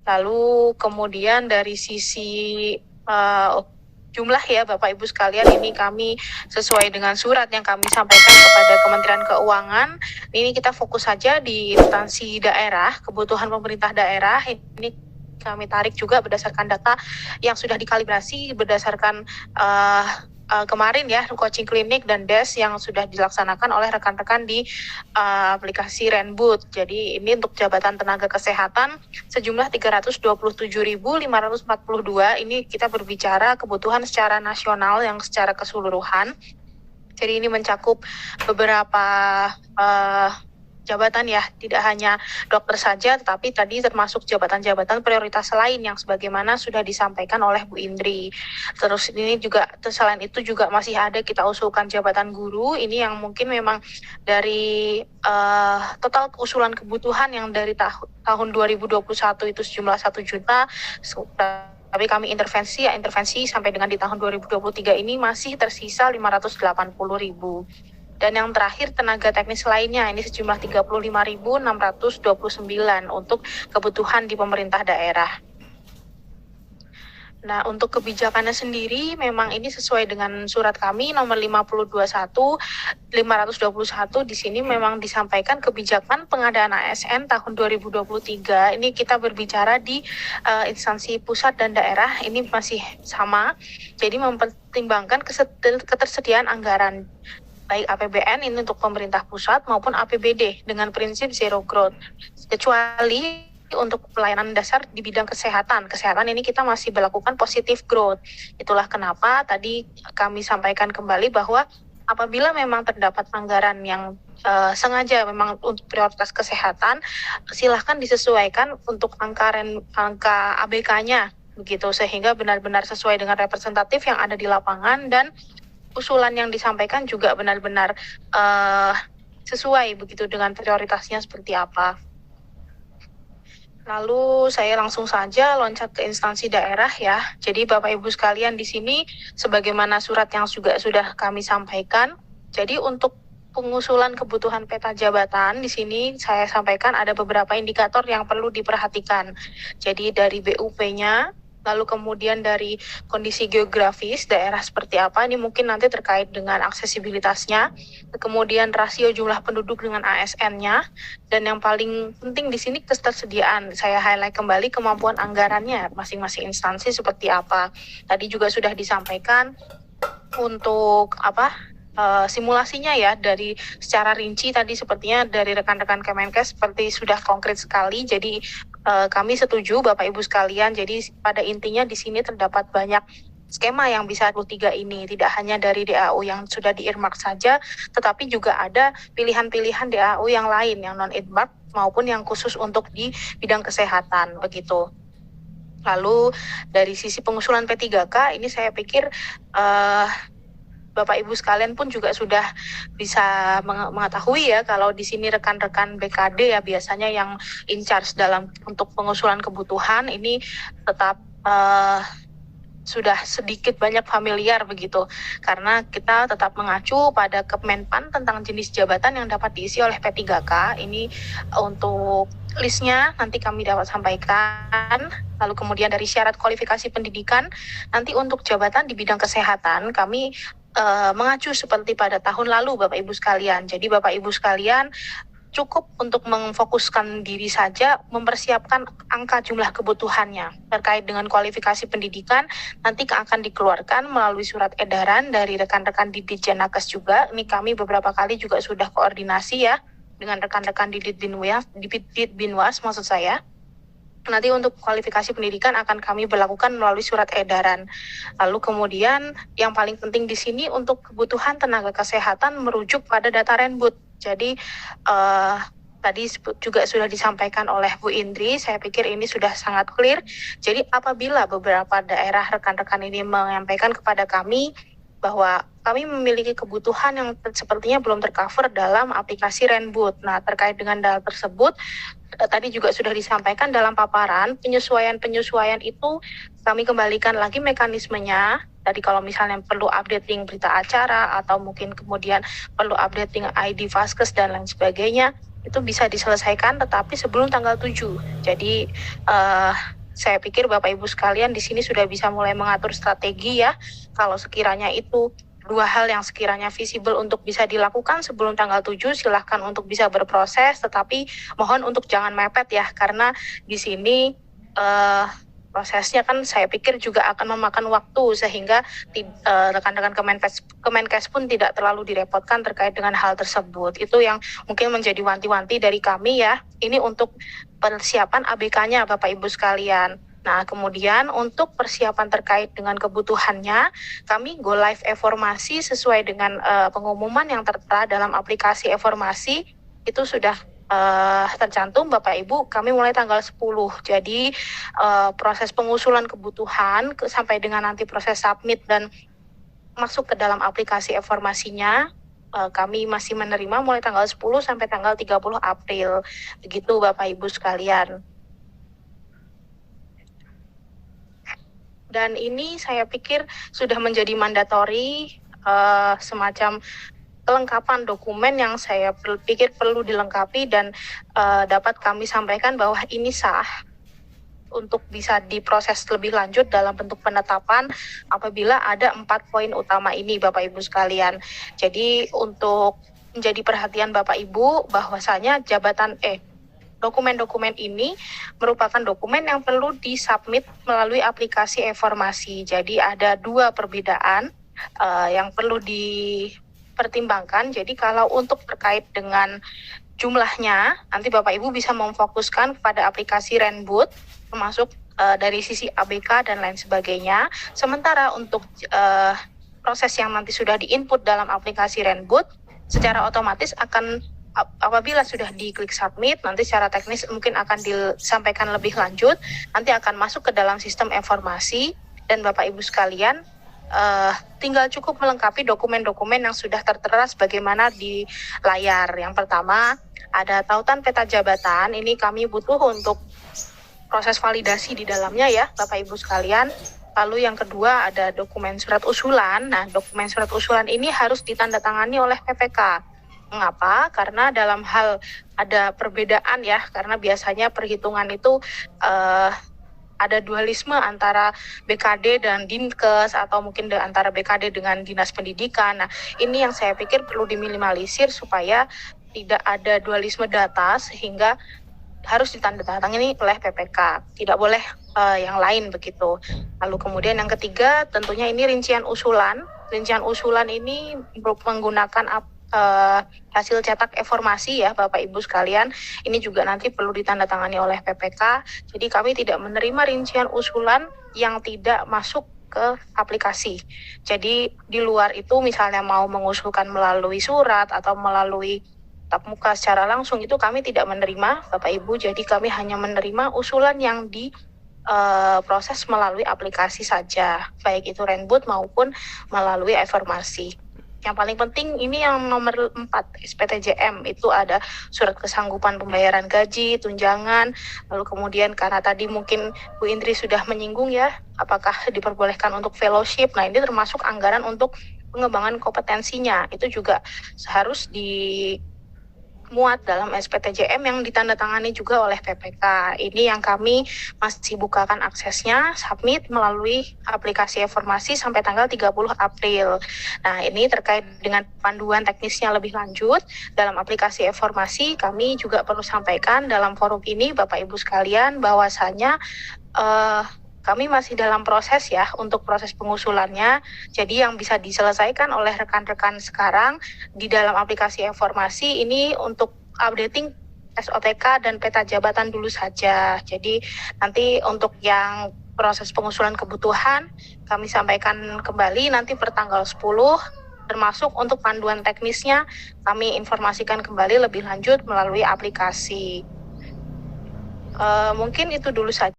Lalu kemudian dari sisi jumlah ya Bapak Ibu sekalian, ini kami sesuai dengan surat yang kami sampaikan kepada Kementerian Keuangan. Ini kita fokus saja di instansi daerah, kebutuhan pemerintah daerah. Ini kami tarik juga berdasarkan data yang sudah dikalibrasi berdasarkan kemarin ya, coaching klinik dan des yang sudah dilaksanakan oleh rekan-rekan di aplikasi Renboot. Jadi ini untuk jabatan tenaga kesehatan sejumlah 327.542. Ini kita berbicara kebutuhan secara nasional yang secara keseluruhan. Jadi ini mencakup beberapa jabatan ya, tidak hanya dokter saja, tetapi tadi termasuk jabatan-jabatan prioritas lain yang sebagaimana sudah disampaikan oleh Bu Indri. Terus ini juga, selain itu juga masih ada kita usulkan jabatan guru, ini yang mungkin memang dari total usulan kebutuhan yang dari tahun 2021 itu sejumlah 1 juta, tapi kami intervensi sampai dengan di tahun 2023 ini masih tersisa 580.000. Dan yang terakhir tenaga teknis lainnya ini sejumlah 35.629 untuk kebutuhan di pemerintah daerah. Nah, untuk kebijakannya sendiri memang ini sesuai dengan surat kami nomor 521 di sini memang disampaikan kebijakan pengadaan ASN tahun 2023. Ini kita berbicara di instansi pusat dan daerah, ini masih sama. Jadi mempertimbangkan ketersediaan anggaran baik APBN ini untuk pemerintah pusat maupun APBD dengan prinsip zero growth. Kecuali untuk pelayanan dasar di bidang kesehatan. Kesehatan ini kita masih melakukan positive growth. Itulah kenapa tadi kami sampaikan kembali bahwa apabila memang terdapat anggaran yang sengaja memang untuk prioritas kesehatan, silahkan disesuaikan untuk angka ABK-nya begitu, sehingga benar-benar sesuai dengan representatif yang ada di lapangan dan usulan yang disampaikan juga benar-benar sesuai begitu dengan prioritasnya seperti apa. Lalu saya langsung saja loncat ke instansi daerah ya. Jadi Bapak Ibu sekalian di sini sebagaimana surat yang juga sudah kami sampaikan. Jadi untuk pengusulan kebutuhan peta jabatan di sini saya sampaikan ada beberapa indikator yang perlu diperhatikan. Jadi dari BUP-nya, lalu kemudian dari kondisi geografis daerah seperti apa, ini mungkin nanti terkait dengan aksesibilitasnya, kemudian rasio jumlah penduduk dengan ASN-nya, dan yang paling penting di sini ketersediaan. Saya highlight kembali kemampuan anggarannya masing-masing instansi seperti apa. Tadi juga sudah disampaikan untuk simulasinya ya, dari secara rinci tadi sepertinya dari rekan-rekan Kemenkes seperti sudah konkret sekali. Jadi kami setuju Bapak Ibu sekalian. Jadi pada intinya di sini terdapat banyak skema yang bisa 23 ini, tidak hanya dari DAU yang sudah di-earmark saja, tetapi juga ada pilihan-pilihan DAU yang lain yang non-earmark maupun yang khusus untuk di bidang kesehatan begitu. Lalu dari sisi pengusulan P3K ini saya pikir Bapak Ibu sekalian pun juga sudah bisa mengetahui ya, kalau di sini rekan-rekan BKD ya biasanya yang in charge dalam untuk pengusulan kebutuhan ini tetap sudah sedikit banyak familiar begitu, karena kita tetap mengacu pada Kemenpan tentang jenis jabatan yang dapat diisi oleh P3K. Ini untuk listnya nanti kami dapat sampaikan. Lalu kemudian dari syarat kualifikasi pendidikan, nanti untuk jabatan di bidang kesehatan kami mengacu seperti pada tahun lalu Bapak Ibu sekalian. Jadi Bapak Ibu sekalian cukup untuk memfokuskan diri saja mempersiapkan angka jumlah kebutuhannya. Terkait dengan kualifikasi pendidikan nanti akan dikeluarkan melalui surat edaran dari rekan-rekan di Ditjenakes juga. Ini kami beberapa kali juga sudah koordinasi ya dengan rekan-rekan di Ditbinwas maksud saya. Nanti untuk kualifikasi pendidikan akan kami berlakukan melalui surat edaran. Lalu kemudian yang paling penting di sini untuk kebutuhan tenaga kesehatan merujuk pada data Renboot. Jadi tadi juga sudah disampaikan oleh Bu Indri, saya pikir ini sudah sangat clear. Jadi apabila beberapa daerah rekan-rekan ini menyampaikan kepada kami bahwa kami memiliki kebutuhan yang sepertinya belum tercover dalam aplikasi Renboot. Nah, terkait dengan hal tersebut, tadi juga sudah disampaikan dalam paparan, penyesuaian itu kami kembalikan lagi mekanismenya. Tadi kalau misalnya perlu updating berita acara atau mungkin kemudian perlu updating ID Vaskes dan lain sebagainya, itu bisa diselesaikan tetapi sebelum tanggal 7. Jadi saya pikir Bapak Ibu sekalian di sini sudah bisa mulai mengatur strategi ya. Kalau sekiranya itu dua hal yang sekiranya visible untuk bisa dilakukan sebelum tanggal 7, silahkan untuk bisa berproses, tetapi mohon untuk jangan mepet ya, karena di sini prosesnya kan saya pikir juga akan memakan waktu, sehingga rekan-rekan Kemenkes pun tidak terlalu direpotkan terkait dengan hal tersebut. Itu yang mungkin menjadi wanti-wanti dari kami ya. Ini untuk persiapan ABK-nya Bapak Ibu sekalian. Nah, kemudian untuk persiapan terkait dengan kebutuhannya, kami go live e-formasi sesuai dengan pengumuman yang tertera dalam aplikasi e-formasi, itu sudah tercantum Bapak Ibu, kami mulai tanggal 10. Jadi proses pengusulan kebutuhan sampai dengan nanti proses submit dan masuk ke dalam aplikasi e-formasinya, kami masih menerima mulai tanggal 10 sampai tanggal 30 April. Begitu Bapak Ibu sekalian. Dan ini saya pikir sudah menjadi mandatori, semacam kelengkapan dokumen yang saya pikir perlu dilengkapi dan dapat kami sampaikan bahwa ini sah untuk bisa diproses lebih lanjut dalam bentuk penetapan apabila ada 4 poin utama ini Bapak Ibu sekalian. Jadi untuk menjadi perhatian Bapak Ibu bahwasanya dokumen-dokumen ini merupakan dokumen yang perlu disubmit melalui aplikasi e-formasi. Jadi ada 2 perbedaan yang perlu dipertimbangkan. Jadi kalau untuk terkait dengan jumlahnya, nanti Bapak Ibu bisa memfokuskan kepada aplikasi Renboot, termasuk dari sisi ABK dan lain sebagainya. Sementara untuk proses yang nanti sudah diinput dalam aplikasi Renboot, secara otomatis akan apabila sudah diklik submit, nanti secara teknis mungkin akan disampaikan lebih lanjut, nanti akan masuk ke dalam sistem informasi, dan Bapak Ibu sekalian tinggal cukup melengkapi dokumen-dokumen yang sudah tertera sebagaimana di layar. Yang pertama, ada tautan peta jabatan, ini kami butuh untuk proses validasi di dalamnya ya Bapak Ibu sekalian. Lalu yang kedua ada dokumen surat usulan. Nah, dokumen surat usulan ini harus ditandatangani oleh PPK. Mengapa? Karena dalam hal ada perbedaan ya, karena biasanya perhitungan itu ada dualisme antara BKD dan Dinkes, atau mungkin antara BKD dengan Dinas Pendidikan. Nah, ini yang saya pikir perlu diminimalisir supaya tidak ada dualisme data, sehingga harus ditandatangani oleh PPK, tidak boleh yang lain begitu. Lalu kemudian yang ketiga, tentunya ini rincian usulan. Rincian usulan ini menggunakan hasil cetak e-formasi ya Bapak Ibu sekalian. Ini juga nanti perlu ditandatangani oleh PPK. Jadi kami tidak menerima rincian usulan yang tidak masuk ke aplikasi. Jadi di luar itu misalnya mau mengusulkan melalui surat atau melalui tatap muka secara langsung, itu kami tidak menerima Bapak Ibu. Jadi kami hanya menerima usulan yang proses melalui aplikasi saja, baik itu Renboot maupun melalui e-formasi. Yang paling penting ini yang nomor 4, SPTJM, itu ada surat kesanggupan pembayaran gaji, tunjangan, lalu kemudian karena tadi mungkin Bu Indri sudah menyinggung ya, apakah diperbolehkan untuk fellowship. Nah, ini termasuk anggaran untuk pengembangan kompetensinya, itu juga harus dimuat dalam SPTJM yang ditandatangani juga oleh PPK. Ini yang kami masih bukakan aksesnya, submit melalui aplikasi e-formasi sampai tanggal 30 April. Nah, ini terkait dengan panduan teknisnya lebih lanjut dalam aplikasi e-formasi, kami juga perlu sampaikan dalam forum ini Bapak Ibu sekalian bahwasanya kami masih dalam proses ya untuk proses pengusulannya. Jadi yang bisa diselesaikan oleh rekan-rekan sekarang di dalam aplikasi e-formasi ini untuk updating SOTK dan peta jabatan dulu saja. Jadi nanti untuk yang proses pengusulan kebutuhan kami sampaikan kembali nanti per tanggal 10, termasuk untuk panduan teknisnya kami informasikan kembali lebih lanjut melalui aplikasi. Mungkin itu dulu saja.